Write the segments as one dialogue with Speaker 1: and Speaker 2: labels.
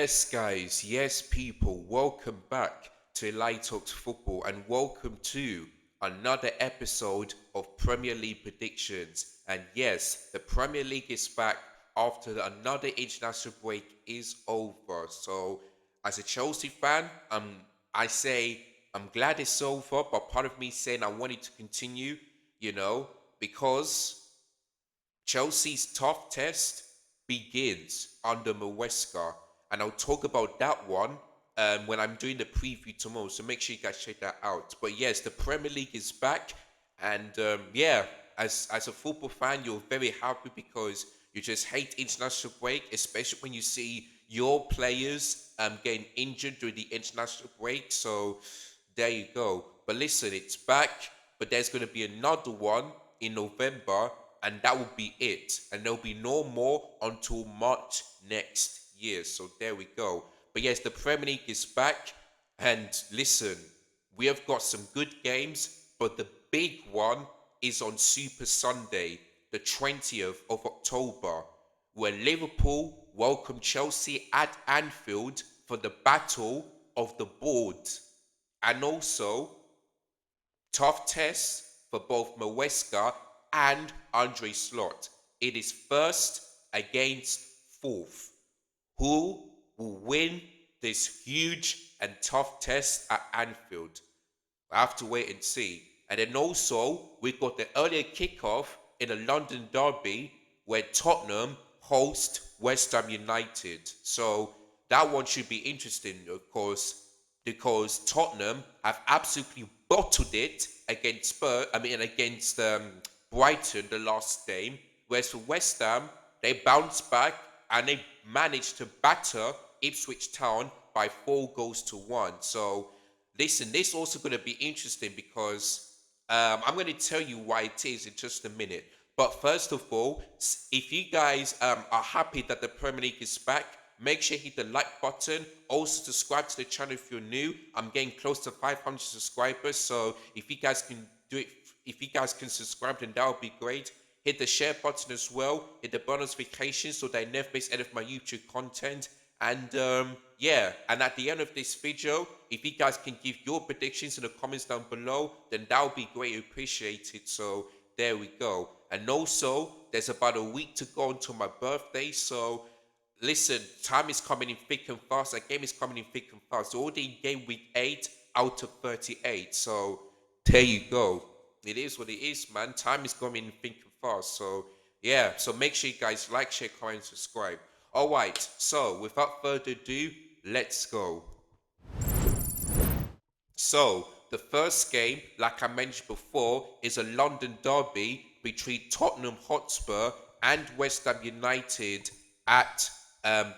Speaker 1: Yes, guys, yes, people, welcome back to Light Talks Football and welcome to another episode of Premier League predictions. And yes, the Premier League is back after another international break is over. So, as a Chelsea fan, I say I'm glad it's over, but part of me saying I want it to continue, you know, because Chelsea's tough test begins under Maresca, and I'll talk about that one when I'm doing the preview tomorrow. So make sure you guys check that out. But yes, the Premier League is back, and yeah, as a football fan, you're very happy because you just hate international break, especially when you see your players getting injured during the international break. So there you go. But listen, it's back, but there's going to be another one in November, and that will be it. And there'll be no more until March next year. So there we go. But yes, the Premier League is back. And listen, we have got some good games, but the big one is on Super Sunday, the 20th of October, where Liverpool welcome Chelsea at Anfield for the battle of the board. And also, tough test for both Maresca and Andre Slot. It is first against fourth. Who will win this huge and tough test at Anfield? I have to wait and see. And then also, we got the earlier kickoff in a London derby where Tottenham host West Ham United. So that one should be interesting, of course, because Tottenham have absolutely bottled it against against Brighton the last game. Whereas for West Ham, they bounced back and they managed to batter Ipswich Town by 4 goals to 1. So listen, this is also going to be interesting because I'm going to tell you why it is in just a minute. But first of all, if you guys are happy that the Premier League is back, make sure you hit the like button. Also, subscribe to the channel if you're new. I'm getting close to 500 subscribers. So if you guys can do it, if you guys can subscribe, then that would be great. Hit the share button as well. Hit the bell notification so that I never miss any of my YouTube content. And yeah, and at the end of this video, if you guys can give your predictions in the comments down below, then that would be greatly appreciated. So there we go. And also, there's about a week to go until my birthday. So listen, time is coming in thick and fast. A game is coming in thick and fast. So already in game week 8 out of 38. So there you go. It is what it is, man. Time is coming in thick and fast. So yeah, so make sure you guys like, share, comment, subscribe. All right, so without further ado, let's go. So the first game, like I mentioned before, is a London derby between Tottenham Hotspur and West Ham United at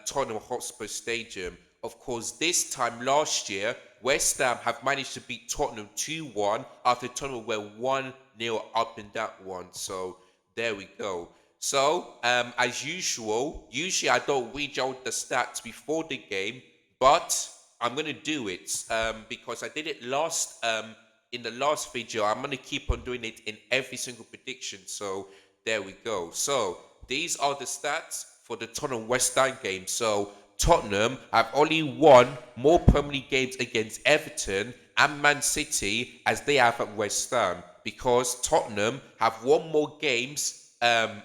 Speaker 1: Tottenham Hotspur Stadium. Of course, this time last year, West Ham have managed to beat Tottenham 2-1 after Tottenham were 1-0 up in that one. So there we go. So, as usual, usually I don't read out the stats before the game, but I'm going to do it because I did it in the last video. I'm going to keep on doing it in every single prediction. So, there we go. So, these are the stats for the Tottenham West Ham game. So, Tottenham have only won more Premier League games against Everton and Man City as they have at West Ham, because Tottenham have won more games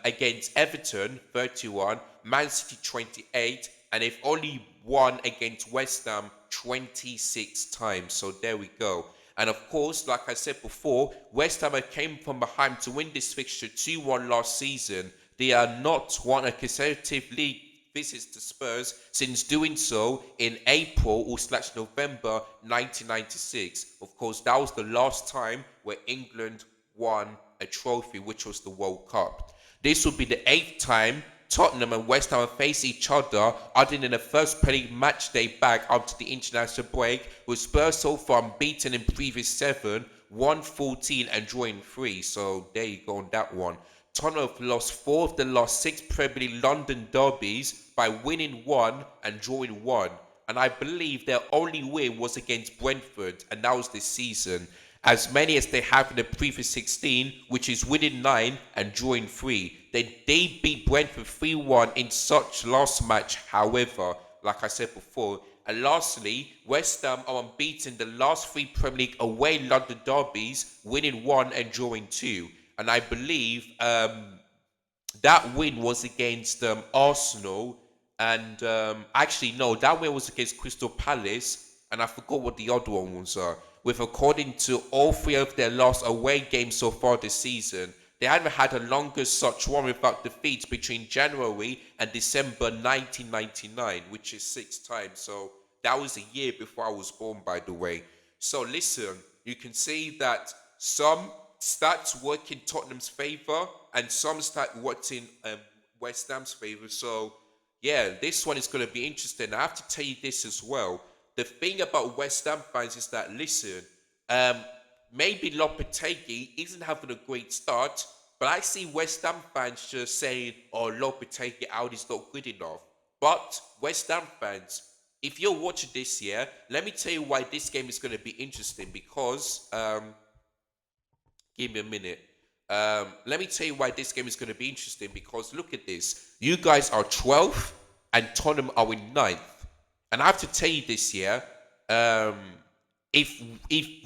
Speaker 1: against Everton 31, Man City 28, and they've only won against West Ham 26 times. So there we go. And of course, like I said before, West Ham came from behind to win this fixture 2-1 last season. They are not won a consecutive league visits to Spurs since doing so in April or / November 1996. Of course, that was the last time where England won a trophy, which was the World Cup. This will be the 8th time Tottenham and West Ham face each other, other than the first Premier League match day back after the international break, with Spurs so far unbeaten in previous 7, won 14 and drawing 3. So there you go on that one. Tottenham have lost 4 of the last 6 Premier League London derbies by winning 1 and drawing 1. And I believe their only win was against Brentford, and that was this season. As many as they have in the previous 16, which is winning 9 and drawing 3. They beat Brentford 3-1 in such last match, however. like I said before. And lastly, West Ham are unbeaten the last three Premier League away London derbies, winning one and drawing two. And I believe that win was against Arsenal, and actually no, that win was against Crystal Palace, and I forgot what the other one was. With according to all three of their last away games so far this season, they haven't had a longer such one without defeats between January and December 1999, which is 6 times. So that was a year before I was born, by the way. So listen, you can see that some stats work in Tottenham's favour and some stats work in West Ham's favour. So yeah, this one is going to be interesting. I have to tell you this as well. The thing about West Ham fans is that, listen, um, maybe Lopetegui isn't having a great start, but I see West Ham fans just saying, oh, Lopetegui out is not good enough. But West Ham fans, if you're watching this year, let me tell you why this game is going to be interesting because, give me a minute. Let me tell you why this game is going to be interesting because look at this. You guys are 12th and Tottenham are in 9th. And I have to tell you this year, um, if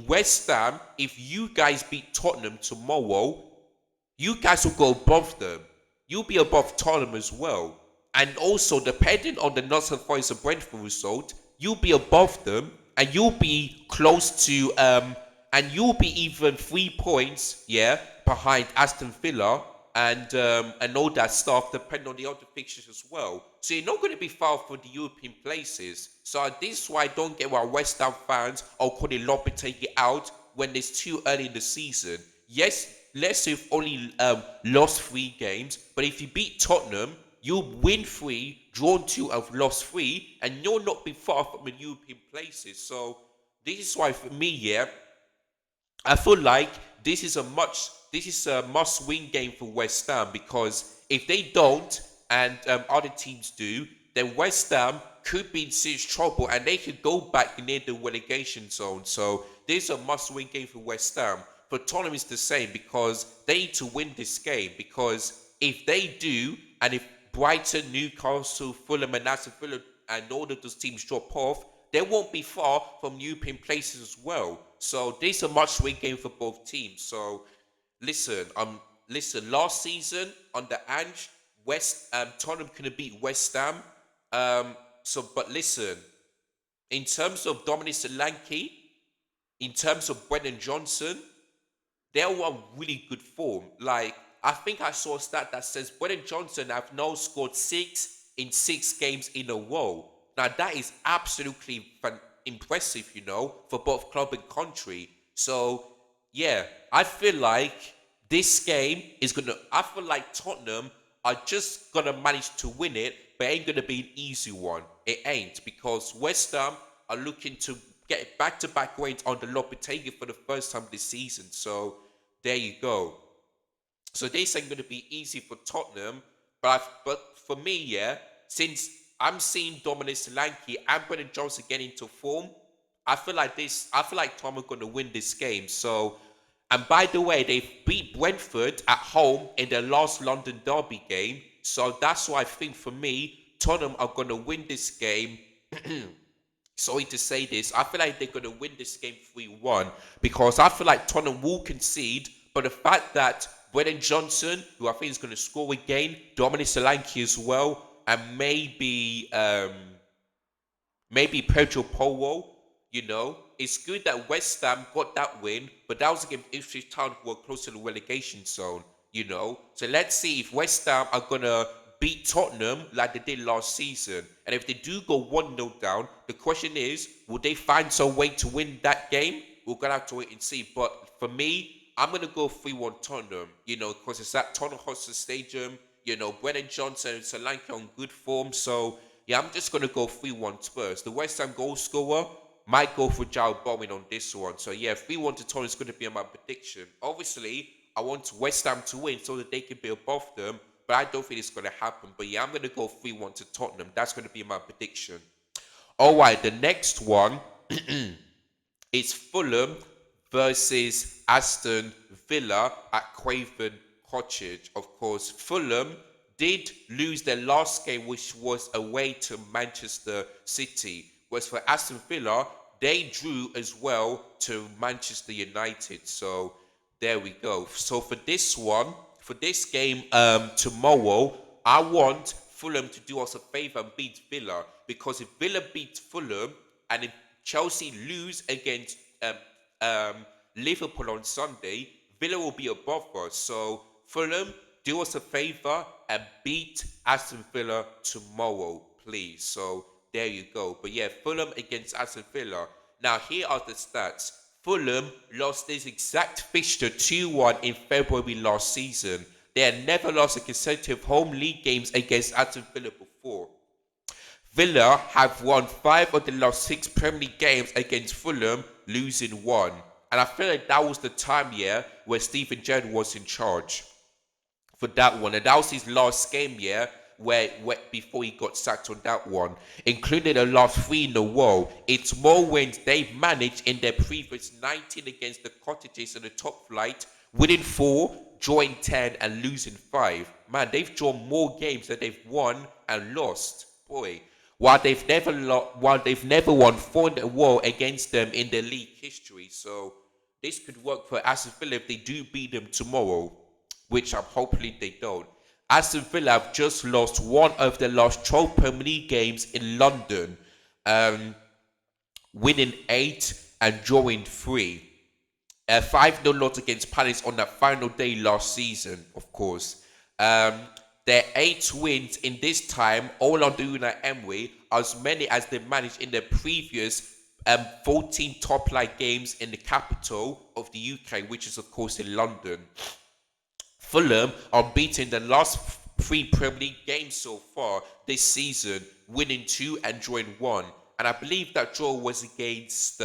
Speaker 1: West Ham, if you guys beat Tottenham tomorrow, you guys will go above them. You'll be above Tottenham as well. And also, depending on the Nottingham Forest and Brentford result, you'll be above them, and you'll be close to, and you'll be even 3 points, yeah, behind Aston Villa and all that stuff, depending on the other fixtures as well. So you're not going to be far from the European places. So this is why I don't get why West Ham fans are calling Lopetegui out when it's too early in the season. Yes, let's say you've only lost 3 games, but if you beat Tottenham, you'll win 3, drawn 2, and lost 3, and you'll not be far from the European places. So this is why for me, yeah, I feel like this is a must-win game for West Ham because if they don't and other teams do, then West Ham could be in serious trouble and they could go back near the relegation zone. So this is a must-win game for West Ham. For Tottenham, it's the same because they need to win this game because if they do, and if Brighton, Newcastle, Fulham, and Aston Villa and all of those teams drop off, they won't be far from European places as well. So this is a must-win game for both teams. So listen. Last season under Ange, Tottenham couldn't beat West Ham. But listen, in terms of Dominic Solanke, in terms of Brennan Johnson, they were on really good form. Like, I think I saw a stat that says Brennan Johnson have now scored 6 in 6 games in a row. Now, that is absolutely impressive, for both club and country. So, yeah, I feel like this game I feel like Tottenham are just going to manage to win it, but it ain't going to be an easy one. It ain't, because West Ham are looking to get back-to-back wins on the Lopetegui for the first time this season. So, there you go. So this ain't going to be easy for Tottenham, but for me, yeah, since I'm seeing Dominic Solanke and Brennan Johnson getting into form, I feel like Tottenham are going to win this game. So, and by the way, they beat Brentford at home in their last London derby game. So that's why I think for me, Tottenham are going to win this game. Sorry to say this, I feel like they're going to win this game 3-1 because I feel like Tottenham will concede, but the fact that Brennan Johnson, who I think is going to score again, Dominic Solanke as well, and maybe Pedro Porro, it's good that West Ham got that win, but that was against Ipswich Town who were close to the relegation zone. So let's see if West Ham are going to beat Tottenham like they did last season. And if they do go 1-0 down, the question is, will they find some way to win that game? We're going to have to wait and see. But for me, I'm going to go 3-1 Tottenham, because it's at Tottenham Hotspur Stadium. Brennan Johnson and Solanke on good form. So, yeah, I'm just going to go 3-1 Spurs. The West Ham goal scorer might go for Jarrod Bowen on this one. So, yeah, 3-1 to Tottenham is going to be my prediction. Obviously, I want West Ham to win so that they can be above them. But I don't think it's going to happen. But, yeah, I'm going to go 3-1 to Tottenham. That's going to be my prediction. All right, the next one is Fulham versus Aston Villa at Craven Cottage. Of course, Fulham did lose their last game, which was away to Manchester City. Whereas for Aston Villa, they drew as well to Manchester United. So there we go. So for this one, for this game tomorrow, I want Fulham to do us a favour and beat Villa, because if Villa beat Fulham and if Chelsea lose against um, Liverpool on Sunday, Villa will be above us. So Fulham, do us a favour and beat Aston Villa tomorrow, please. So there you go. But yeah, Fulham against Aston Villa. Now here are the stats. Fulham lost this exact fixture 2-1 in February last season. They had never lost a consecutive home league games against Aston Villa before. Villa have won 5 of the last 6 Premier League games against Fulham, losing 1. And I feel like that was the time, yeah, where Steven Gerrard was in charge for that one. And that was his last game, yeah, where before he got sacked on that one, including the last 3 in a row. It's more wins they've managed in their previous 19 against the Cottages in the top flight, winning 4, drawing 10, and losing 5. Man, they've drawn more games than they've won and lost. Boy. While they've never won 4 in a row against them in their league history. So this could work for Aston Villa if they do beat them tomorrow, which I'm hopefully they don't. Aston Villa have just lost 1 of their last 12 Premier League games in London, winning 8 and drawing 3. 5-0 loss against Palace on that final day last season, of course. Their 8 wins in this time, all under Unai Emery, are as many as they managed in their previous 14 top-flight games in the capital of the UK, which is, of course, in London. Fulham are beating the last 3 Premier League games so far this season, winning 2 and drawing 1. And I believe that draw was against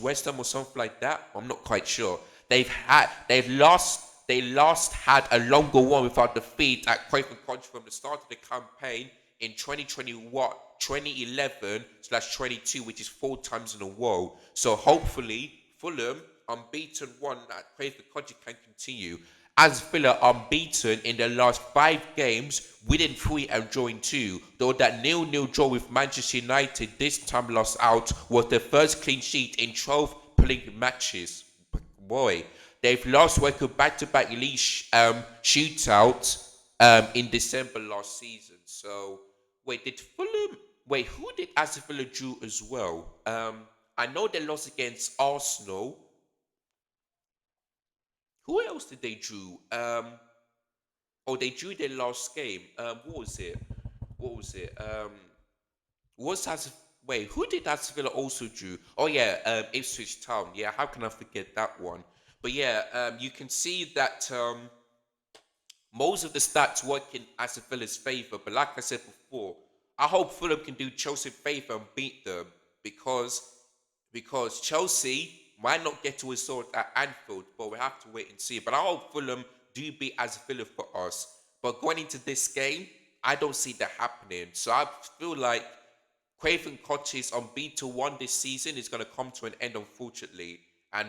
Speaker 1: West Ham or something like that. I'm not quite sure. They last had a longer one without defeat at Craven Cottage from the start of the campaign in 2011/22, which is 4 times in a row. So hopefully Fulham unbeaten one at Craven Cottage can continue. As Villa unbeaten in their last 5 games, winning 3 and drawing 2. Though that 0-0 draw with Manchester United this time lost out was their first clean sheet in 12 league matches. Boy. They've lost record back-to-back league shootouts in December last season. So, wait, who did Aston Villa drew as well? I know they lost against Arsenal. Who else did they drew? They drew their last game. What was it? Who did Aston Villa also drew? Oh yeah, Ipswich Town. Yeah, how can I forget that one? But yeah, you can see that most of the stats work in Aston Villa's favour. But like I said before, I hope Fulham can do Chelsea a favour and beat them, because Chelsea might not get to a result at Anfield, but we have to wait and see. But I hope Fulham do beat Aston Villa for us. But going into this game, I don't see that happening. So I feel like Craven Cottage's unbeaten 1 this season is going to come to an end, unfortunately. And,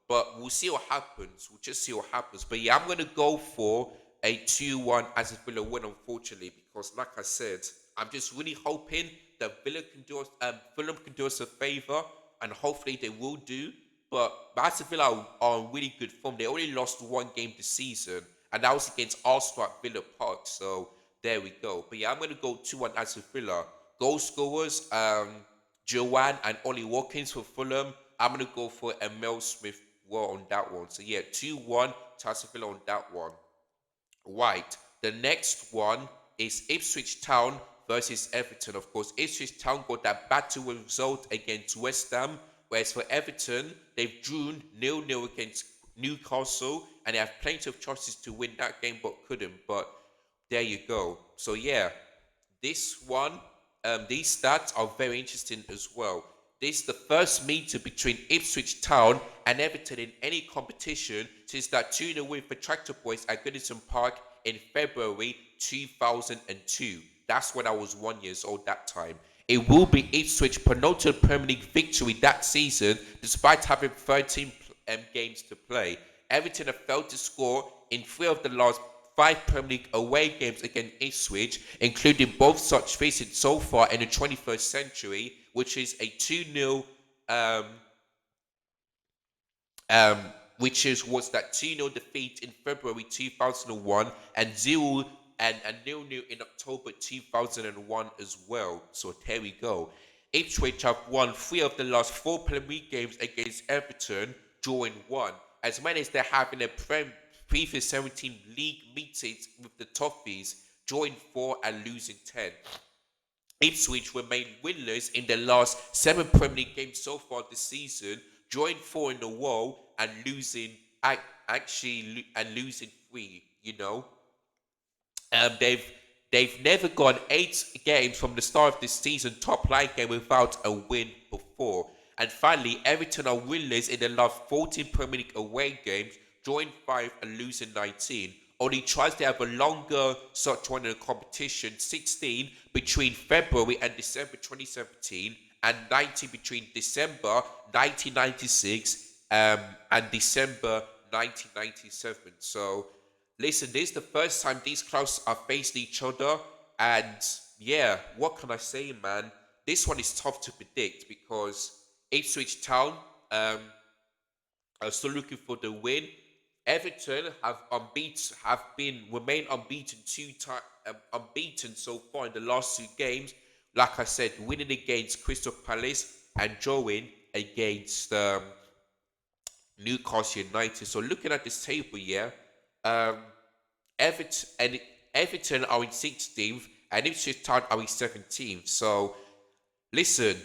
Speaker 1: but we'll see what happens. We'll just see what happens. But yeah, I'm going to go for a 2-1 Aston Villa win, unfortunately, because like I said, I'm just really hoping that Fulham can do us a favour, and hopefully they will do. But Aston Villa are in really good form. They only lost 1 game this season, and that was against Arsenal at Villa Park. So there we go. But yeah, I'm going to go 2-1 Aston Villa. Goal scorers, Joanne and Ollie Watkins for Fulham. I'm going to go for Emil Smith on that one. So yeah, 2-1 to Aston Villa on that one. Right. The next one is Ipswich Town versus Everton. Of course, Ipswich Town got that battle result against West Ham, whereas for Everton, they've drawn 0-0 against Newcastle, and they have plenty of chances to win that game, but couldn't. But there you go. So yeah, this one, these stats are very interesting as well. This is the first meeting between Ipswich Town and Everton in any competition since that 2-0 win for Tractor Boys at Goodison Park in February 2002. That's when I was 1 year old that time. It will be Ipswich's penultimate Premier League victory that season, despite having 13 games to play. Everton have failed to score in 3 of the last 5 Premier League away games against Ipswich, including both such visits so far in the 21st century, which is a 2-0 um, um, which is was that 2-0 defeat in February 2001 and 0 and 0-0 in October 2001 as well. So there we go. Ipswich have won 3 of the last 4 Premier League games against Everton, drawing 1. As many as they have in their previous 17 league meetings with the Toffees, drawing 4 and losing 10. Ipswich remain winless in their last 7 Premier League games so far this season, drawing 4 in a row and losing losing 3. They've never gone 8 games from the start of this season top line game without a win before. And finally, Everton are winless in their last 14 Premier League away games, drawing 5 and losing 19. Only tries to have a longer such one in the competition, 16 between February and December 2017, and 19 between December 1996 and December 1997. So, listen, this is the first time these clubs are facing each other, and yeah, what can I say, man? This one is tough to predict because Ipswich Town are still looking for the win. Everton have been remain unbeaten unbeaten so far in the last 2 games. Like I said, winning against Crystal Palace and drawing against Newcastle United. So looking at this table, yeah, um, Everton and Everton are in 16th and Ipswich Town are in 17th. So listen,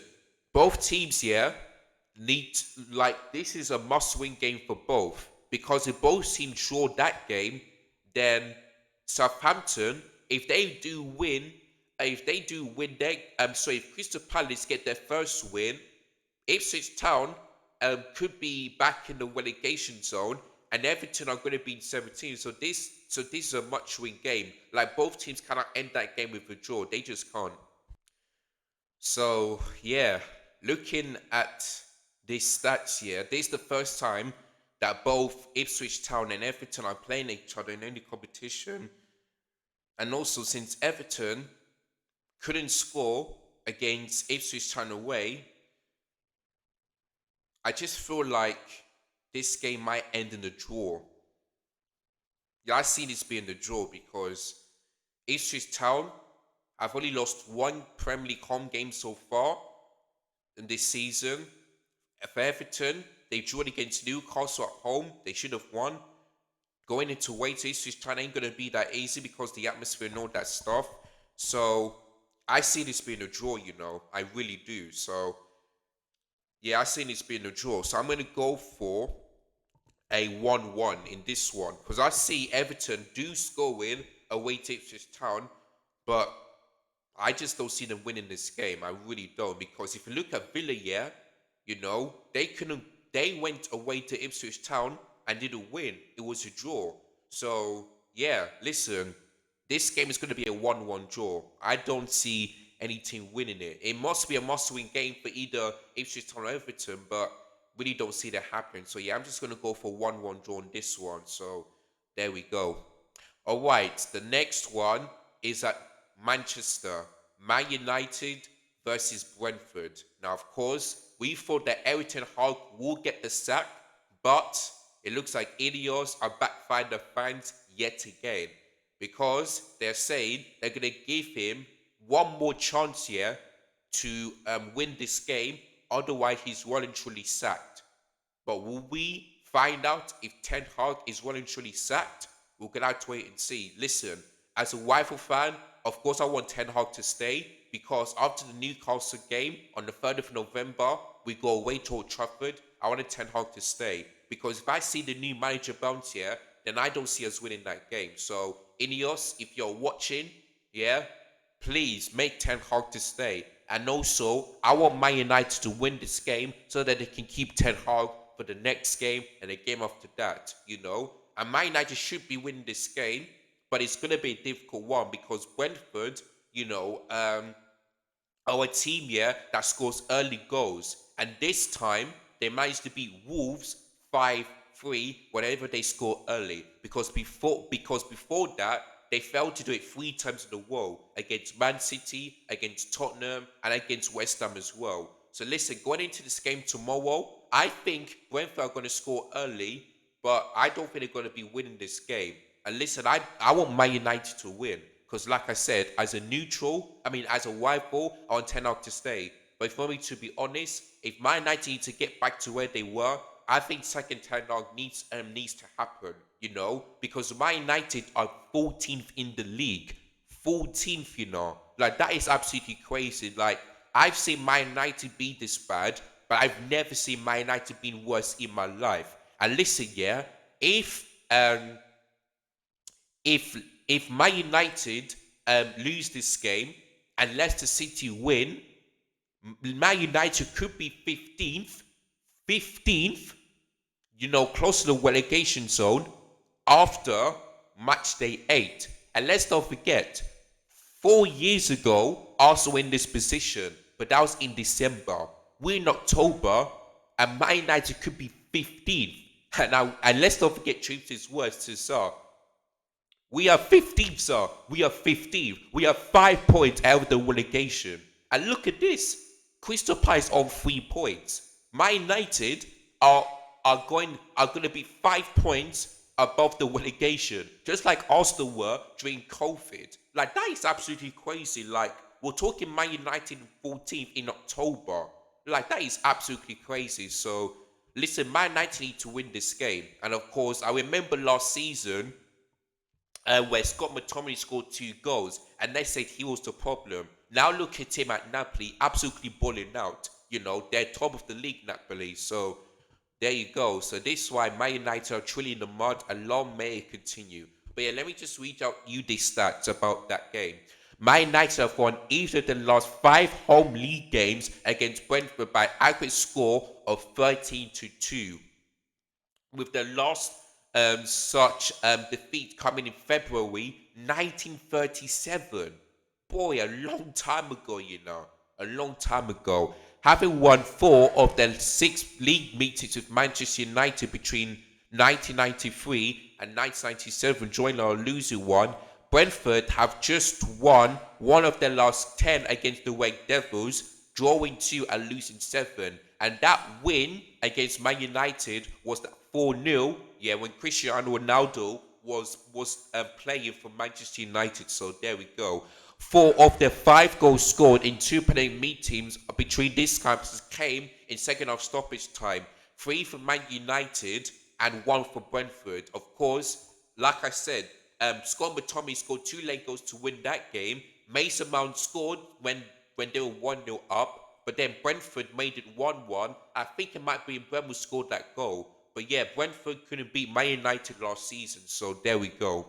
Speaker 1: both teams here need, like, this is a must-win game for both, because if both teams draw that game, then Southampton, if they do win their so if Crystal Palace get their first win, Ipswich Town could be back in the relegation zone, and Everton are going to be in 17. So this is a much-win game. Like, both teams cannot end that game with a draw. They just can't. So yeah, looking at these stats here, this is the first time that both Ipswich Town and Everton are playing each other in any competition. And also, since Everton couldn't score against Ipswich Town away, I just feel like this game might end in a draw. Yeah, I see this being a draw because Ipswich Town have only lost 1 Premier League home game so far in this season. For Everton, they drew it against Newcastle at home. They should have won. Going into away to Ipswich Town ain't going to be that easy because the atmosphere and all that stuff. So I see this being a draw, I really do. So yeah, I see this being a draw. So I'm going to go for a 1-1 in this one because I see Everton do score in away to Ipswich Town, but I just don't see them winning this game. I really don't, because if you look at Villa, yeah, they went away to Ipswich Town and didn't win. It was a draw. So yeah, listen, this game is going to be a 1-1 draw. I don't see any team winning it. It must be a must-win game for either Ipswich Town or Everton, but really don't see that happen. So yeah, I'm just going to go for 1-1 draw on this one. So there we go. All right, the next one is at Manchester. Man United versus Brentford. Now, of course, we thought that Eric Hag will get the sack, but it looks like Ineos are backfiring the fans yet again, because they're saying they're going to give him one more chance here to win this game. Otherwise, he's well and truly sacked. But will we find out if Ten Hag is well and truly sacked? We're going to have to wait and see. Listen, as a rival fan, of course I want Ten Hag to stay, because after the Newcastle game on the 3rd of November, we go away to Old Trafford. I wanted Ten Hag to stay, because if I see the new manager bounce here, then I don't see us winning that game. So, Ineos, if you're watching, yeah, please make Ten Hag to stay. And also, I want Man United to win this game so that they can keep Ten Hag for the next game and the game after that, And Man United should be winning this game, but it's going to be a difficult one because Brentford, are a team here that scores early goals. And this time, they managed to beat Wolves 5-3. 3 whenever they score early. Because before that, they failed to do it 3 times in a row against Man City, against Tottenham, and against West Ham as well. So listen, going into this game tomorrow, I think Brentford are going to score early, but I don't think they're going to be winning this game. And listen, I want Man United to win. Because like I said, as a neutral, as a rival, I want Ten Hag to stay. But for me to be honest, if Man United need to get back to where they were, I think second Ten Hag needs to happen. Because Man United are 14th in the league. 14th, Like, that is absolutely crazy. Like, I've seen Man United be this bad, but I've never seen Man United being worse in my life. And listen, yeah, if um if if Man United lose this game and Leicester City win, Man United could be 15th, close to the relegation zone after match day 8. And let's not forget, 4 years ago, Arsenal in this position, but that was in December. We're in October, and Man United could be 15th. And let's not forget Trip's words to Sir. We are 15th, sir. We are 15th. We are 5 points out of the relegation. And look at this. Crystal Palace on 3 points. Man United are going to be 5 points above the relegation, just like Arsenal were during COVID. Like, that is absolutely crazy. Like, we're talking Man United 14th in October. Like, that is absolutely crazy. So, listen, Man United need to win this game. And of course, I remember last season where Scott McTominay scored 2 goals, and they said he was the problem. Now look at him at Napoli, absolutely balling out. They're top of the league, Napoli. So there you go. So this is why Man United are truly in the mud, and long may it continue. But yeah, let me just read out you the stats about that game. Man United have won each of the last 5 home league games against Brentford by aggregate score of 13-2. With the last such defeat coming in February 1937. Boy, a long time ago, A long time ago. Having won 4 of their 6 league meetings with Manchester United between 1993 and 1997, joining our losing one, Brentford have just won 1 of their last 10 against the Red Devils, drawing 2 and losing 7. And that win against Man United was the 4-0, when Cristiano Ronaldo was playing for Manchester United. So there we go. 4 of the 5 goals scored in 2 penalty meetings between these camps came in second half stoppage time. 3 for Man United and 1 for Brentford. Of course, like I said, Scott McTominay scored 2 late goals to win that game. Mason Mount scored when they were 1-0 up. But then Brentford made it 1-1. I think it might be Brentford scored that goal. But yeah, Brentford couldn't beat Man United last season. So there we go.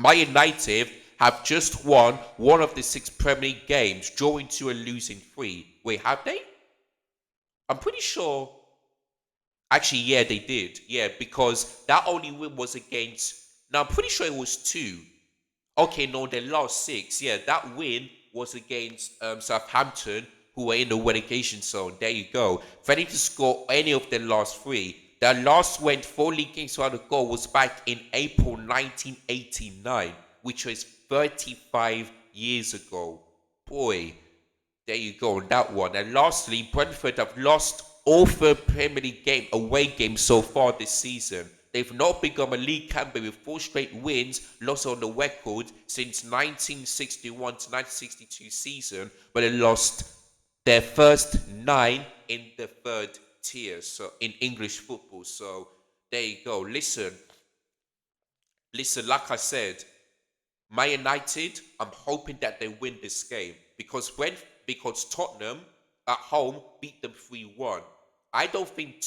Speaker 1: Man United have just won 1 of the 6 Premier League games, drawing 2 and losing 3. Wait, have they? I'm pretty sure. Actually, yeah, they did. Yeah, because that only win was against. Now, I'm pretty sure it was 2. Okay, no, they lost 6. Yeah, that win was against Southampton, who were in the relegation zone. There you go. Failing to score any of their last 3. Their last went 4 league games without a goal was back in April 1989, which was 35 years ago. Boy, there you go on that one. And lastly, Brentford have lost all 3 Premier League away games so far this season. They've not become a league champion with 4 straight wins lost on the record since 1961 to 1962 season, but they lost their first 9 in the 3rd tier, so in English football. So there you go. Listen, like I said, Man United, I'm hoping that they win this game because Tottenham at home beat them 3-1. I don't think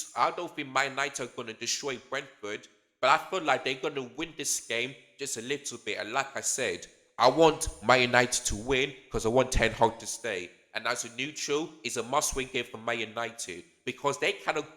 Speaker 1: Man United are going to destroy Brentford, but I feel like they're going to win this game just a little bit. And like I said, I want Man United to win because I want Ten Hag to stay. And as a neutral, it's a must-win game for Man United because they cannot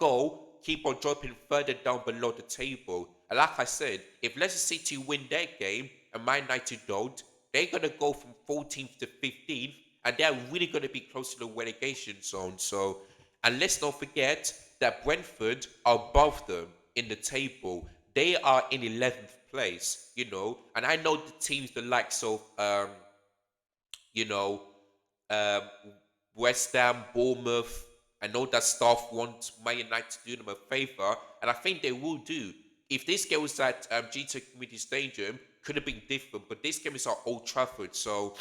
Speaker 1: keep on dropping further down below the table. And like I said, if Leicester City win their game and Man United don't, they're going to go from 14th to 15th, and they're really going to be close to the relegation zone. So, and let's not forget that Brentford are above them in the table. They are in 11th place, and I know the teams the likes of you know, um, West Ham, Bournemouth, and all that stuff want Man United to do them a favour, and I think they will do. If this game was at GT Community Stadium, could have been different, but this game is at Old Trafford, so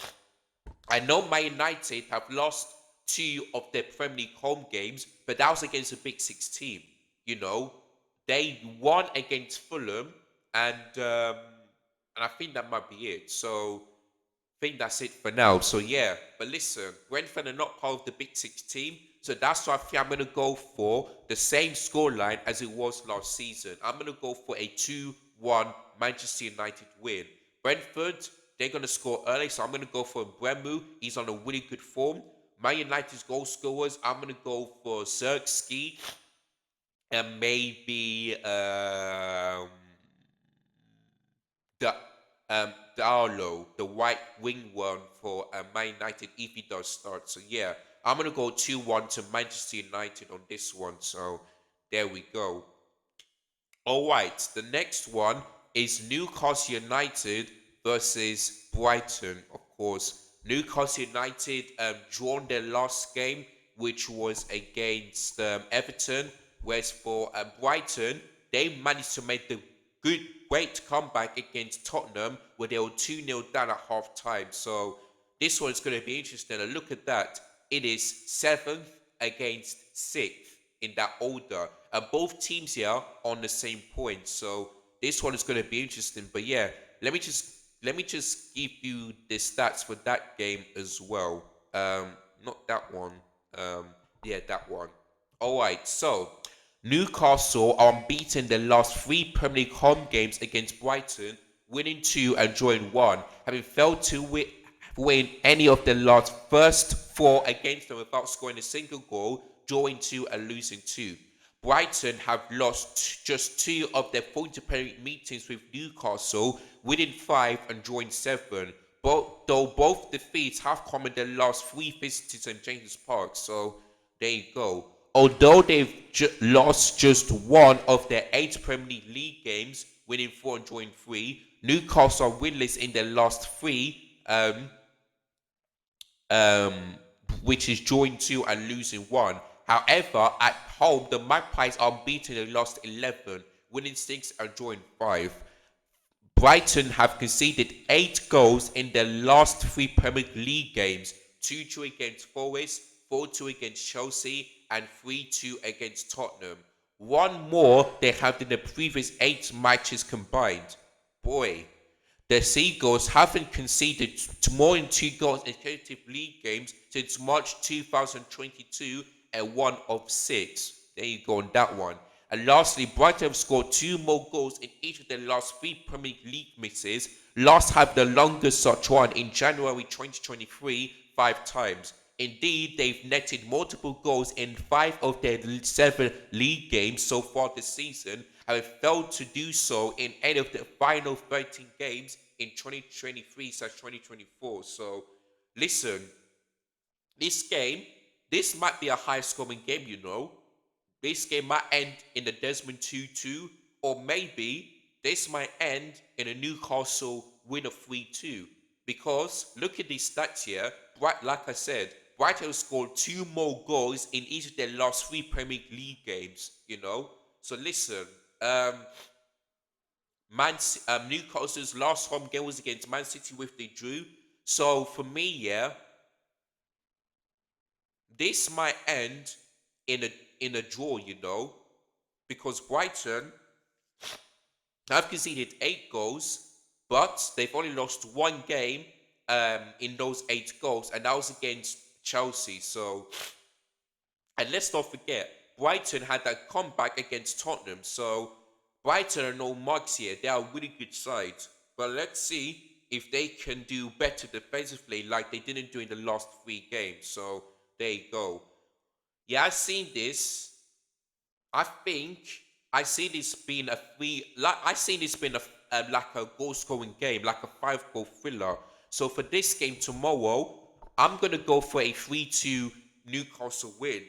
Speaker 1: I know Man United have lost two of their Premier League home games, but that was against a Big Six team. You know, they won against Fulham, and I think that might be it. So think that's it for now. So yeah, but listen, Brentford are not part of the Big Six team, so that's why I think I'm gonna go for the same scoreline as it was last season. I'm gonna go for a 2-1 Manchester United win. Brentford, they're gonna score early, so I'm gonna go for Bremu. He's on a really good form. Man United's goal scorers, I'm gonna go for Zerkski and maybe the Darlow, the white wing one for Man United if he does start. So yeah, I'm gonna go 2-1 to Manchester United on this one. So there we go. All right, the next one is Newcastle United versus Brighton. Of course, Newcastle United drawn their last game, which was against Everton. Whereas for Brighton, they managed to make the great comeback against Tottenham, where they were 2-0 down at half time. So this one's going to be interesting. And look at that. It is 7th against 6th in that order. And both teams here on the same point. So this one is going to be interesting. But yeah, let me just give you the stats for that game as well. Not that one. Yeah, that one. All right. So Newcastle are unbeaten their last three Premier League home games against Brighton, winning two and drawing one, having failed to win any of their last first four against them without scoring a single goal, drawing two and losing two. Brighton have lost just two of their 40 Premier League meetings with Newcastle, winning five and drawing seven. Though both defeats have come in their last three visits to St James's Park, so there you go. Although they've lost just one of their eight Premier League games, winning four and drawing three, Newcastle are winless in their last three, um, which is drawing two and losing one. However, at home, the Magpies are unbeaten. They lost 11, winning six and drawing five. Brighton have conceded 8 goals in their last three Premier League games: 2-2 against Forest, 4-2 against Chelsea, and 3-2 against Tottenham. One more they have in the previous 8 matches combined. Boy, the Seagulls haven't conceded more than 2 goals in competitive league games since March 2022 and one of 6. There you go on that one. And lastly, Brighton have scored 2 more goals in each of their last 3 Premier League misses. Last had the longest such one in January 2023, 5 times. Indeed, they've netted multiple goals in 5 of their 7 league games so far this season, having failed to do so in any of the final 13 games in 2023/2024. So, listen, this might be a high scoring game. This game might end in a Desmond 2-2, or maybe this might end in a Newcastle win of 3-2. Because look at these stats here. Like I said, Brighton have scored 2 more goals in each of their last 3 Premier League games. So listen, Newcastle's last home game was against Man City, with they drew. So for me, yeah, this might end in a draw, because Brighton have conceded 8 goals, but they've only lost 1 game in those 8 goals, and that was against Chelsea. So, and let's not forget, Brighton had that comeback against Tottenham. So, Brighton are no mugs here. They are a really good side. But let's see if they can do better defensively like they didn't do in the last 3 games. So, there you go. Yeah, I've seen this. I think I see this being like a goal scoring game, like a 5-goal thriller. So for this game tomorrow, I'm gonna go for a 3-2 Newcastle win.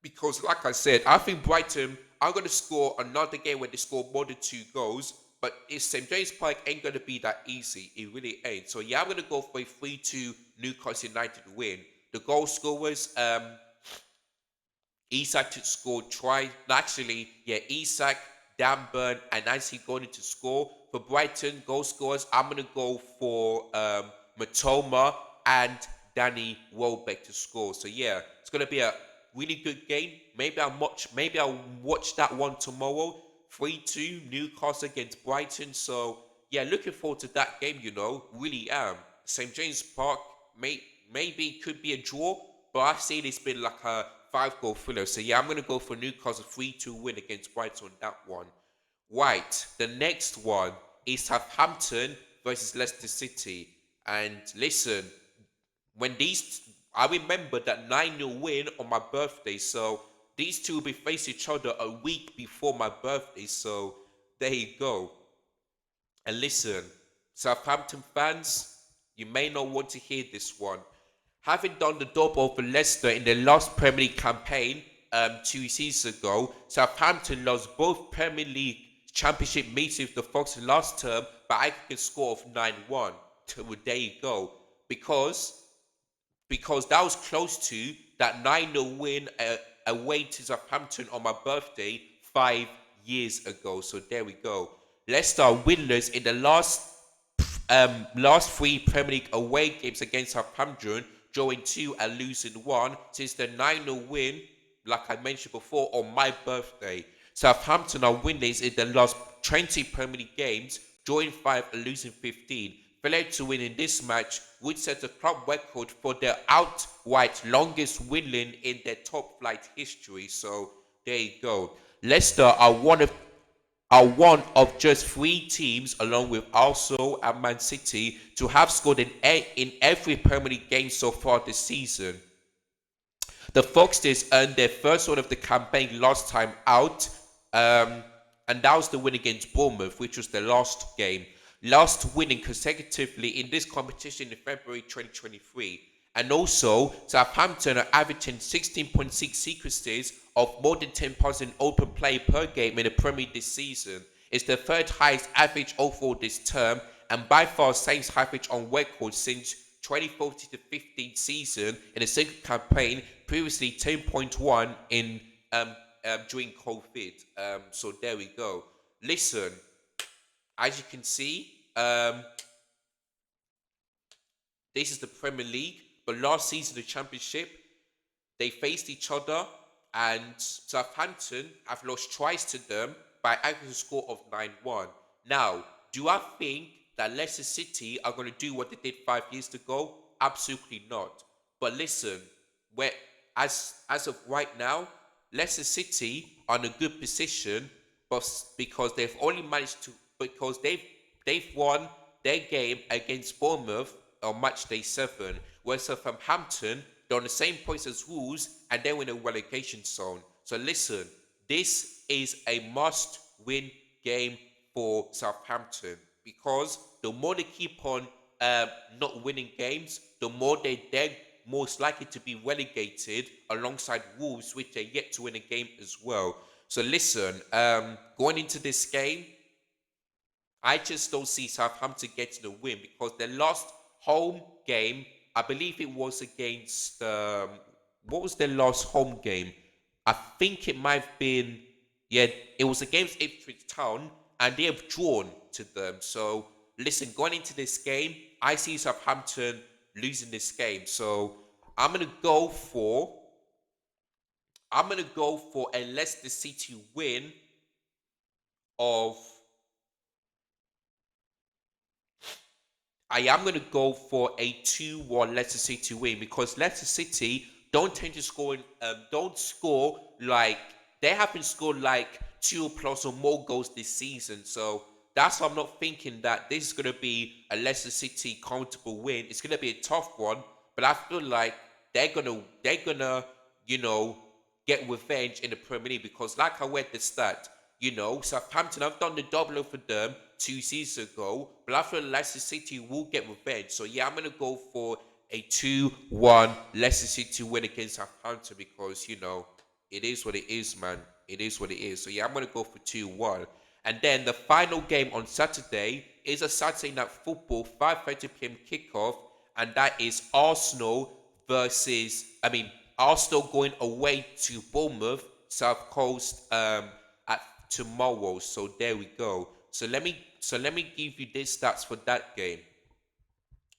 Speaker 1: Because like I said, I think Brighton I'm gonna score another game where they score more than 2 goals. But it's St James Park ain't gonna be that easy. It really ain't. So yeah, I'm gonna go for a 3-2 Newcastle United win. The goal scorers, Isak to score twice. Actually, yeah, Isak, Dan Burn, and Nancy going to score. For Brighton, goal scorers, I'm going to go for Matoma and Danny Welbeck to score. So yeah, it's going to be a really good game. Maybe I'll watch that one tomorrow. 3-2 Newcastle against Brighton. So yeah, looking forward to that game, really am. St. James Park, maybe it could be a draw, but I've seen it's been like a 5 goal thriller. So yeah, I'm gonna go for Newcastle 3-2 win against Brighton on that one. Right, the next one is Southampton versus Leicester City. And listen, when these I remember that 9-0 win on my birthday, so these two will be facing each other a week before my birthday. So there you go. And listen, Southampton fans, you may not want to hear this one. Having done the job over Leicester in the last Premier League campaign 2 seasons ago, Southampton lost both Premier League Championship meetings with the Fox last term by aggregate score of 9-1. Well, there you go. Because that was close to that 9-0 win away to Southampton on my birthday 5 years ago. So there we go. Leicester are winners in the last 3 Premier League away games against Southampton, drawing 2 and losing 1 since the 9-0 win, like I mentioned before, on my birthday. Southampton are winners in the last 20 Premier League games, drawing 5 and losing 15. Failure to win in this match would set a club record for their outright longest winning in their top flight history. So there you go. Leicester are one of just 3 teams, along with Arsenal and Man City, to have scored in every Premier League game so far this season. The Foxes earned their first win of the campaign last time out, and that was the win against Bournemouth, which was the last game. Last winning consecutively in this competition in February 2023. And also, Southampton are averaging 16.6 sequences of more than 10 passes in open play per game in the Premier League this season. It's the third highest average overall this term, and by far Saints average on record since 2014 to 15 season in a single campaign, previously 10.1 in during COVID. So there we go. Listen, as you can see, this is the Premier League, but last season the Championship, they faced each other, and Southampton have lost twice to them by aggregate score of 9-1. Now, do I think that Leicester City are going to do what they did 5 years ago? Absolutely not. But listen, where as of right now, Leicester City are in a good position, but because they've only managed to because they've won their game against Bournemouth on match day 7, whereas Southampton they're on the same points as Wolves and they're in a relegation zone. So listen, this is a must-win game for Southampton because the more they keep on not winning games, the more they're most likely to be relegated alongside Wolves, which they're yet to win a game as well. So listen, going into this game, I just don't see Southampton getting a win because their last home game, I believe it was against, what was their last home game? I think it might have been, yeah, it was against Ipswich Town and they have drawn to them. So listen, going into this game, I see Southampton losing this game. So I'm gonna go for a Leicester City win of I am going to go for a 2-1 Leicester City win because Leicester City don't tend to don't score like, they haven't scored like 2 plus or more goals this season. So that's why I'm not thinking that this is going to be a Leicester City comfortable win. It's going to be a tough one, but I feel like they're gonna, you know, get revenge in the Premier League because, like I read the stat, Southampton, I've done the double over them 2 seasons ago, but I feel Leicester City will get revenge. So yeah, I'm gonna go for a 2-1 Leicester City win against Southampton because it is what it is, man. It is what it is. So yeah, I'm gonna go for 2-1. And then the final game on Saturday is a Saturday night football, 5:30 p.m. kickoff, and that is Arsenal versus, Arsenal going away to Bournemouth, South Coast, at tomorrow. So there we go. So let me give you the stats for that game.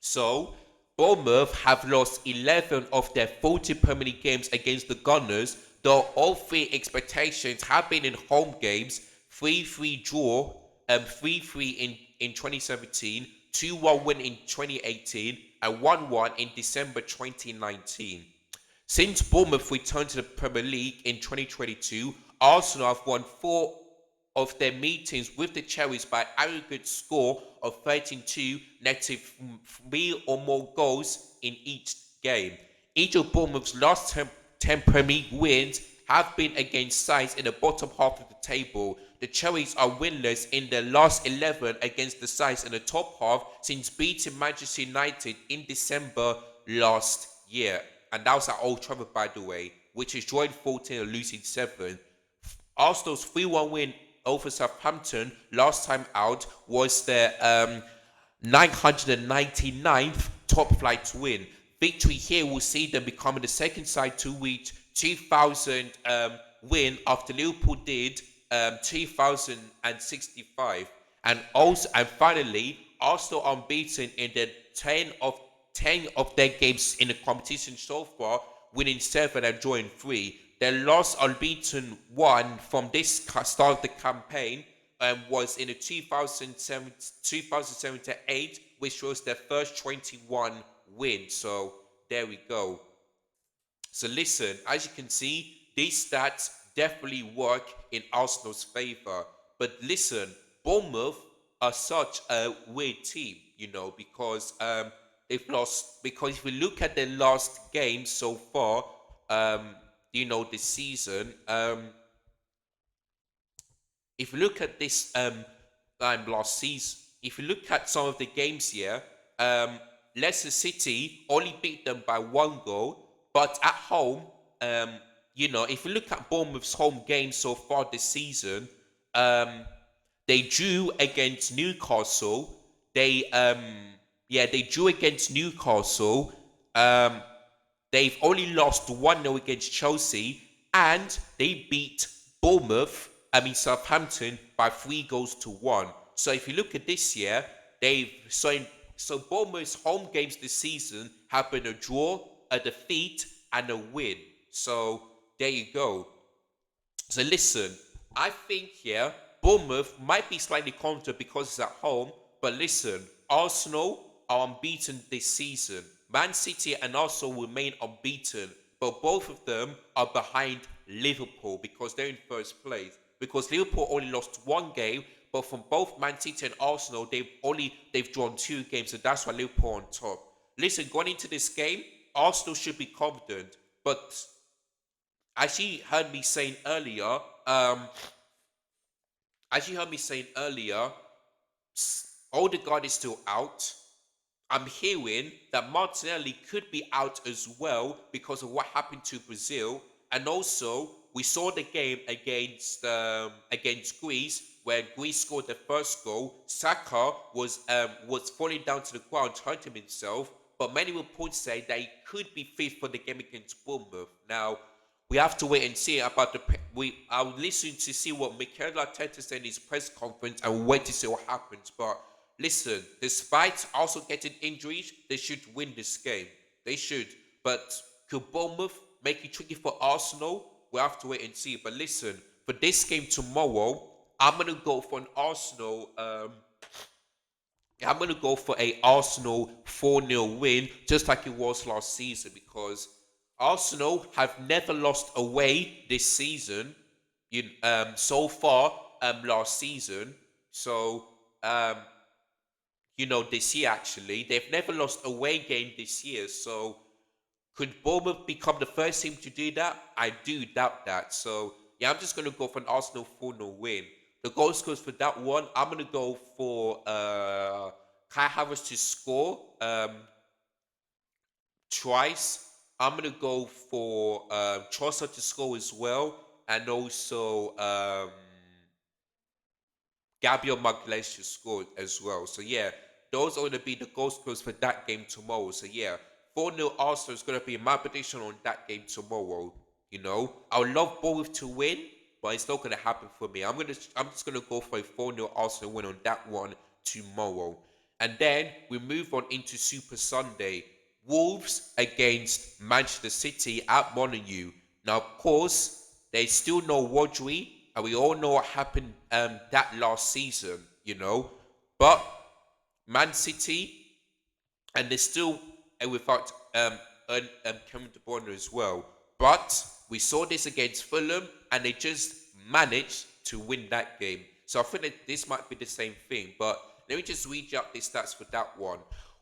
Speaker 1: So, Bournemouth have lost 11 of their 40 Premier League games against the Gunners, though all three expectations have been in home games: 3-3 draw, 3-3 in 2017, 2-1 win in 2018, and 1-1 in December 2019. Since Bournemouth returned to the Premier League in 2022, Arsenal have won four of their meetings with the Cherries by aggregate score of 13-2, netting 3 or more goals in each game. Each of Bournemouth's last 10 Premier League wins have been against sides in the bottom half of the table. The Cherries are winless in their last 11 against the sides in the top half since beating Manchester United in December last year. And that was at Old Trafford, by the way, which is drawing 14 and losing 7. Arsenal's 3-1 win over Southampton last time out was their 999th top flight win. Victory here will see them becoming the second side to reach 2000 win after Liverpool did 2065. And finally, Arsenal unbeaten in the 10 of their games in the competition so far, winning 7 and drawing 3. Their last unbeaten one from this start of the campaign was in the 2007 to 8, which was their first 21 win. So there we go. So listen, as you can see, these stats definitely work in Arsenal's favour. But listen, Bournemouth are such a weird team, because they've lost. Because if we look at their last game so far, this season, if you look at this last season, if you look at some of the games here, Leicester City only beat them by 1 goal, but at home, if you look at Bournemouth's home games so far this season, they drew against Newcastle. They drew against Newcastle. They've only lost 1-0 against Chelsea, and they beat Southampton by 3 goals to 1. So if you look at this year, so Bournemouth's home games this season have been a draw, a defeat, and a win. So there you go. So listen, I think here Bournemouth might be slightly confident because it's at home, but listen, Arsenal are unbeaten this season. Man City and Arsenal remain unbeaten, but both of them are behind Liverpool because they're in first place. Because Liverpool only lost 1 game, but from both Man City and Arsenal, they've drawn 2 games, so that's why Liverpool are on top. Listen, going into this game, Arsenal should be confident, but as you heard me saying earlier, Odegaard is still out. I'm hearing that Martinelli could be out as well because of what happened to Brazil. And also, we saw the game against Greece, where Greece scored the first goal. Saka was falling down to the ground, hurting himself. But many reports say that he could be fit for the game against Bournemouth. Now, we have to wait and see about I'll listen to see what Mikel Arteta said in his press conference and wait to see what happens. But listen, despite also getting injuries, they should win this game. They should. But could Bournemouth make it tricky for Arsenal? We'll have to wait and see. But listen, for this game tomorrow, I'm gonna go for an Arsenal. I'm gonna go for a Arsenal 4-0 win, just like it was last season, because Arsenal have never lost away this season. So far, last season. So this year actually, they've never lost away game this year. So could Bournemouth become the first team to do that? I do doubt that. So yeah, I'm just gonna go for an Arsenal 4-0 win. The goal scores for that one, I'm gonna go for Kai Havertz to score twice. I'm gonna go for Trossard to score as well. and also Gabriel Magalhaes scored as well. So yeah, those are going to be the goal scorers for that game tomorrow. So yeah, 4-0 Arsenal is going to be my prediction on that game tomorrow. You know, I would love both to win, but it's not going to happen for me. I'm just going to go for a 4-0 Arsenal win on that one tomorrow. And then we move on into Super Sunday. Wolves against Manchester City at Molineux. Now, of course, there's still no Rodri, and we all know what happened that last season, you know. But Man City, and they're still without Kevin De Bruyne as well. But we saw this against Fulham, and they just managed to win that game. So I think that this might be the same thing. But let me just read you out the stats for that one.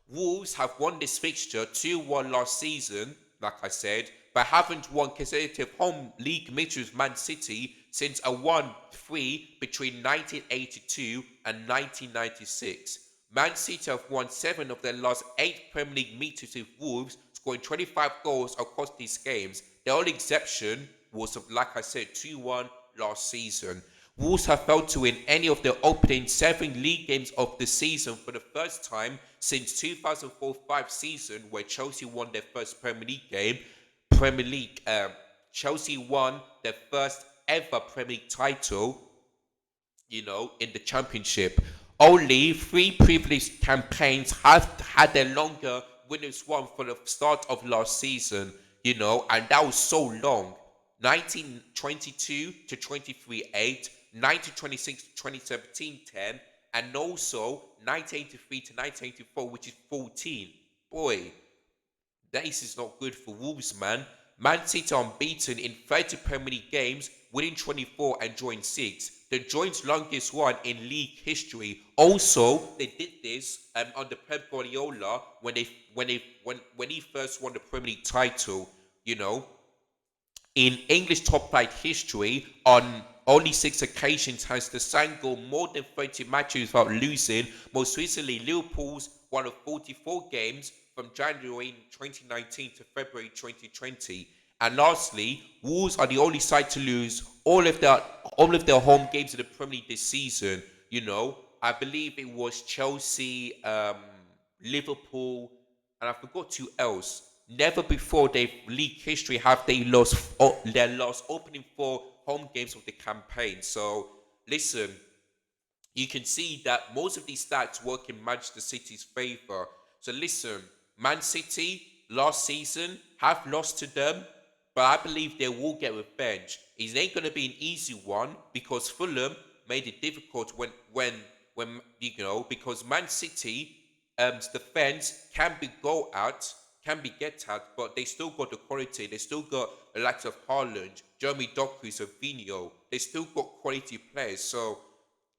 Speaker 1: Wolves have won this fixture 2-1 last season, like I said, but haven't won consecutive home league matches with Man City since a 1-3 between 1982 and 1996. Man City have won 7 of their last 8 Premier League meetings with Wolves, scoring 25 goals across these games. The only exception was, like I said, 2-1 last season. Wolves have failed to win any of their opening 7 league games of the season for the first time since 2004-05 season, where Chelsea won their first Premier League game. Premier League, Chelsea won their first ever Premier League title, you know, in the Championship. Only 3 previous campaigns have had a longer winners run for the start of last season, you know, and that was so long. 1922 to 23 8, 1926 to 2017 10, and also 1983 to 1984, which is 14. Boy, this is not good for Wolves, man. Man City are unbeaten in 30 Premier League games, winning 24 and drawing 6. The joint longest one in league history. Also, they did this under Pep Guardiola when he first won the Premier League title. You know, in English top flight history, on only 6 occasions has the side goal more than 30 matches without losing. Most recently, Liverpool's won of 44 games from January 2019 to February 2020. And lastly, Wolves are the only side to lose all of their home games in the Premier League this season. You know, I believe it was Chelsea, Liverpool, and I forgot who else. Never before their league history have they lost their last opening 4 home games of the campaign. So listen, you can see that most of these stats work in Manchester City's favour. So listen, Man City last season have lost to them, but I believe they will get revenge. It ain't gonna be an easy one because Fulham made it difficult when you know, because Man City defense can be go out, can be get out, but they still got the quality. They still got the likes of Haaland, Jeremy Doku, Savinho. They still got quality players. So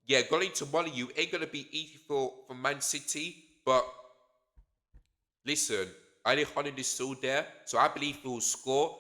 Speaker 1: yeah, going to Molyneux ain't gonna be easy for Man City, but listen, Ali Holland is still there, so I believe he will score,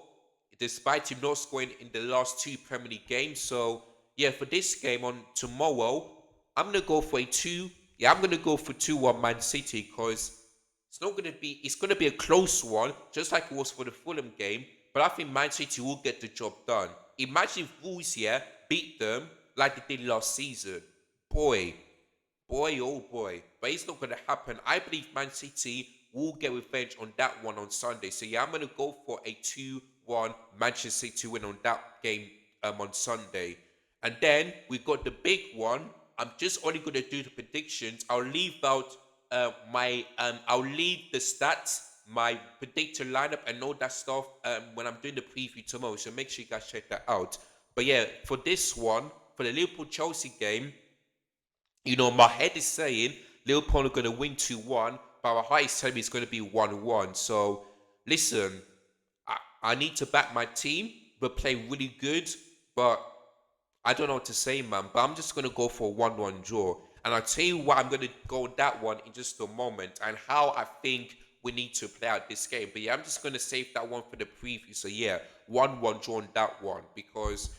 Speaker 1: despite him not scoring in the last 2 Premier League games. So yeah, for this game on tomorrow, I'm gonna go for a two. Yeah, I'm gonna go for 2-1 Man City because it's gonna be a close one, just like it was for the Fulham game. But I think Man City will get the job done. Imagine if Wolves here beat them like they did last season. Boy, boy, oh boy. But it's not going to happen. I believe Man City will get revenge on that one on Sunday. So yeah, I'm going to go for a 2-1 Manchester City win on that game on Sunday. And then we got the big one. I'm just only going to do the predictions. I'll leave the stats, my predictor lineup, and all that stuff when I'm doing the preview tomorrow. So make sure you guys check that out. But yeah, for this one, for the Liverpool Chelsea game, you know, my head is saying Liverpool are going to win 2-1, but my heart is telling me it's going to be 1-1. So, listen, I need to back my team. We're playing really good, but I don't know what to say, man. But I'm just going to go for a 1-1 draw. And I'll tell you why I'm going to go that one in just a moment and how I think we need to play out this game. But yeah, I'm just going to save that one for the preview. So yeah, 1-1 draw on that one because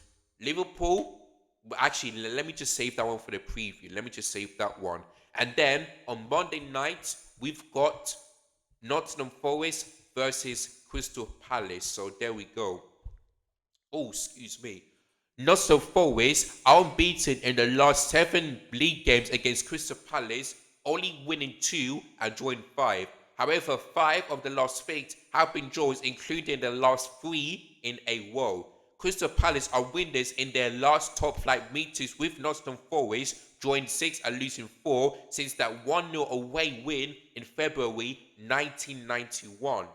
Speaker 1: Liverpool, but actually, let me just save that one for the preview. Let me just save that one. And then on Monday night, we've got Nottingham Forest versus Crystal Palace. So there we go. Oh, excuse me. Nottingham Forest are unbeaten in the last 7 league games against Crystal Palace, only winning 2 and drawing 5. However, 5 of the last 6 have been draws, including the last 3 in a row. Crystal Palace are winners in their last top flight meetings, with Nottingham Forest drawing 6 and losing 4 since that 1-0 away win in February 1991.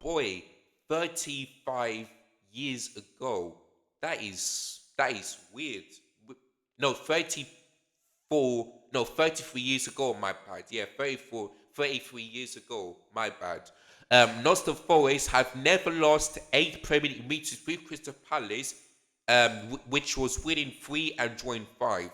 Speaker 1: Boy, 35 years ago. That is weird. No, 33 years ago, my bad. Yeah, 33 years ago, my bad. Nottingham Forest have never lost 8 Premier League meetings with Crystal Palace, which was winning 3 and drawing 5.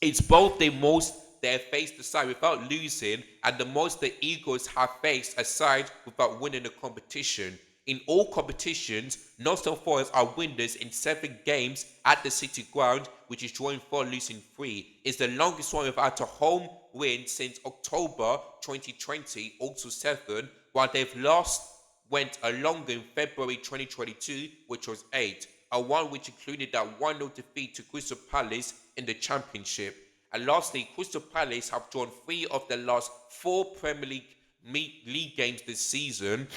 Speaker 1: It's both the most they have faced the side without losing and the most the Eagles have faced a side without winning the competition. In all competitions, Nottingham Forest are winners in 7 games at the City Ground, which is drawing 4, losing 3. It's the longest one without a home win since October 2020, also 7, while they've lost went a longer in February 2022, which was 8, a one which included that 1-0 defeat to Crystal Palace in the Championship. And lastly, Crystal Palace have drawn 3 of the last 4 Premier League games this season.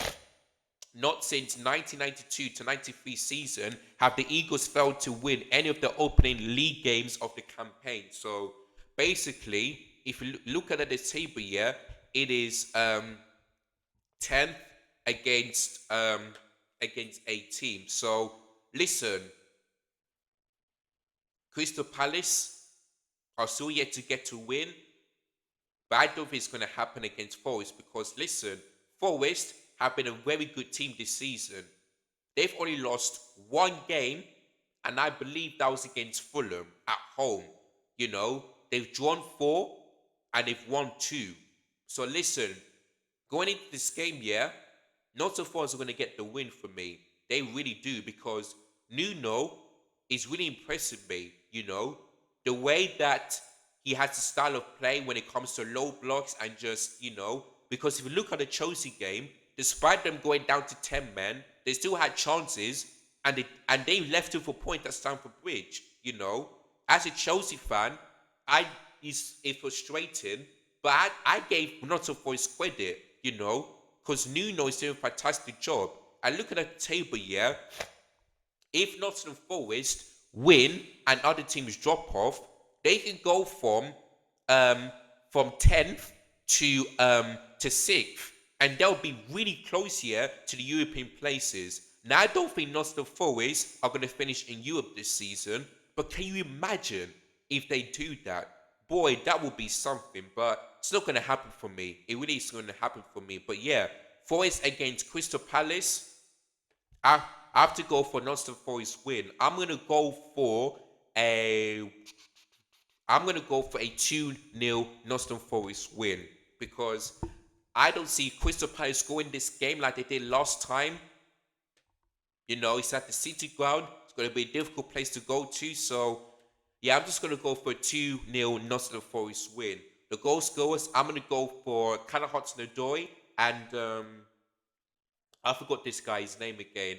Speaker 1: Not since 1992 to 93 season have the Eagles failed to win any of the opening league games of the campaign. So basically, if you look at the table here, it is 10th against a team. So listen, Crystal Palace are still yet to get to win, but I don't think it's going to happen against Forest because listen, Forest have been a very good team this season. They've only lost 1 game, and I believe that was against Fulham at home. You know, they've drawn 4 and they've won 2. So listen, going into this game, yeah, not so far as are going to get the win for me. They really do because Nuno is really impressing me, you know. The way that he has a style of play when it comes to low blocks and just, you know, because if you look at the Chelsea game, despite them going down to 10 men, they still had chances and they left it for point at Stamford Bridge, you know. As a Chelsea fan, it's frustrating, but I gave Nottingham Forest credit, you know, because Nuno is doing a fantastic job. I look at the table here. If Nottingham Forest win and other teams drop off, they can go from 10th to 6th, and they'll be really close here to the European places. Now, I don't think Nottingham Forest are going to finish in Europe this season, but can you imagine if they do that? Boy, that would be something, but it's not going to happen for me. It really is going to happen for me. But yeah, Forest against Crystal Palace, I have to go for Nottingham Forest win. I'm gonna go for a 2-0 Nottingham Forest win because I don't see Crystal Palace scoring this game like they did last time. You know, it's at the City Ground. It's gonna be a difficult place to go to. So yeah, I'm just gonna go for a 2-0 Nottingham Forest win. The goal scorers, I'm gonna go for Callum Hudson-Odoi and I forgot this guy's name again.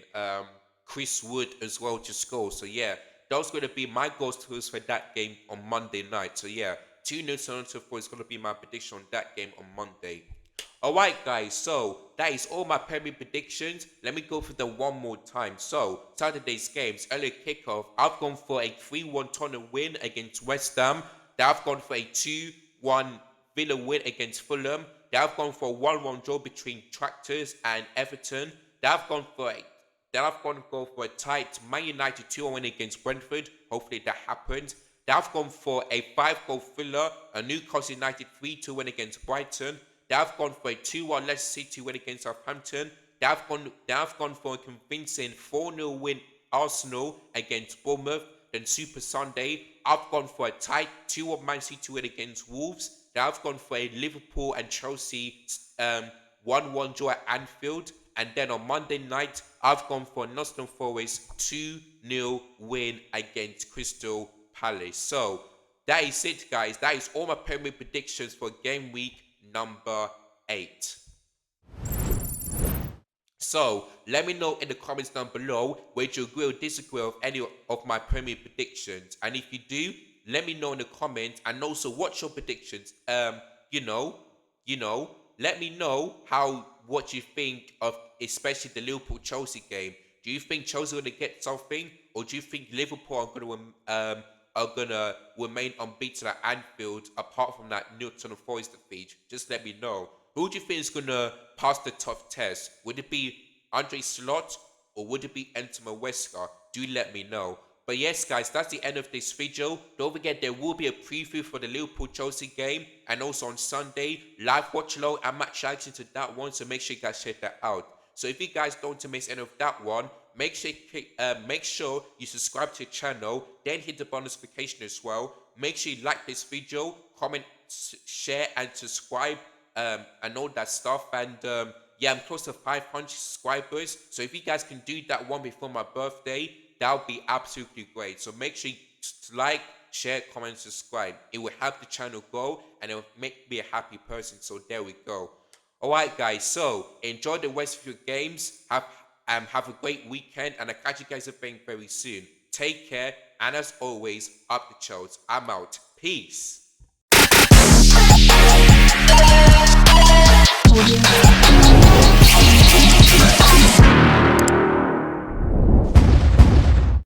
Speaker 1: Chris Wood as well to score. So yeah, those going to be my goal scorers for that game on Monday night. So yeah, 2-0 Toronto is going to be my prediction on that game on Monday. Alright guys, so that is all my Premier predictions. Let me go through them one more time. So, Saturday's games, early kickoff, I've gone for a 3-1 Tottenham win against West Ham. I've gone for a 2-1 Villa win against Fulham. I've gone for a 1-1 draw between Tractors and Everton. I've gone for a tight Man United 2-1 win against Brentford. Hopefully that happens. I've gone for a 5-goal thriller, a Newcastle United 3-2 win against Brighton. I've gone for a 2-1 Leicester City win against Southampton. I've gone for a convincing 4-0 win Arsenal against Bournemouth. Then Super Sunday, I've gone for a tight 2-1 Man City win against Wolves. I've gone for a Liverpool and Chelsea 1-1 draw at Anfield. And then on Monday night, I've gone for a Nottingham Forest 2-0 win against Crystal Palace. So that is it, guys. That is all my Premier predictions for game week number 8. So let me know in the comments down below whether you agree or disagree with any of my Premier predictions. And if you do, let me know in the comments. And also, what's your predictions? You know, let me know what you think of, especially the Liverpool Chelsea game. Do you think Chelsea are gonna get something, or do you think Liverpool are gonna remain unbeaten at Anfield apart from that Newton Forest defeat? Just let me know. Who do you think is gonna pass the tough test? Would it be Andre Slot or would it be Entoma Wesker? Do let me know. But yes, guys, that's the end of this video. Don't forget there will be a preview for the Liverpool Chelsea game, and also on Sunday, live watch along and match reaction to that one. So make sure you guys check that out. So if you guys don't want to miss any of that one, make sure you subscribe to the channel, then hit the bell notification as well. Make sure you like this video, comment, share, and subscribe, and all that stuff. And yeah, I'm close to 500 subscribers. So if you guys can do that one before my birthday, that would be absolutely great. So make sure you like, share, comment, subscribe. It will help the channel grow and it will make me a happy person. So there we go. Alright guys, so enjoy the rest of your games. Have a great weekend, and I'll catch you guys again very soon. Take care, and as always, up the Chels. I'm out. Peace.